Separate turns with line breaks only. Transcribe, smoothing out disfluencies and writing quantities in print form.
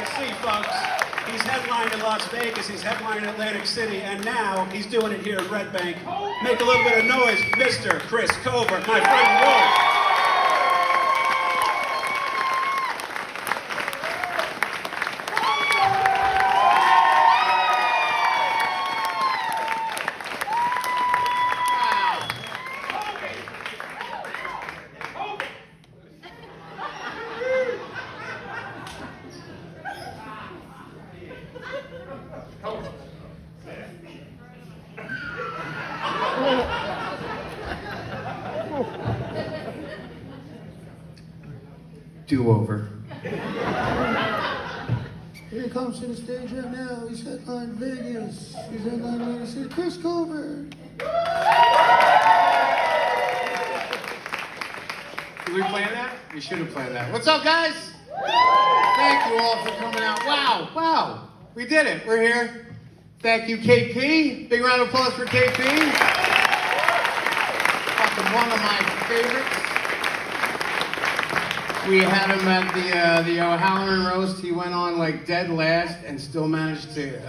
you see, folks, he's headlined in Las Vegas, he's headlined in Atlantic City, and now he's doing it here in Red Bank. Make a little bit of noise, Mr. Chris Covert, my friend Wolf.
Do-over.
Here he comes to the stage right now. He's headlined Vegas. He's headlined Atlantic City. Chris Covert.
Did we plan that? We should have planned that. What's up, guys? Thank you all for coming out. Wow. We did it. We're here. Thank you, KP. Big round of applause for KP. Fucking one of my favorites. We had him at the O'Halloran roast. He went on like dead last and still managed to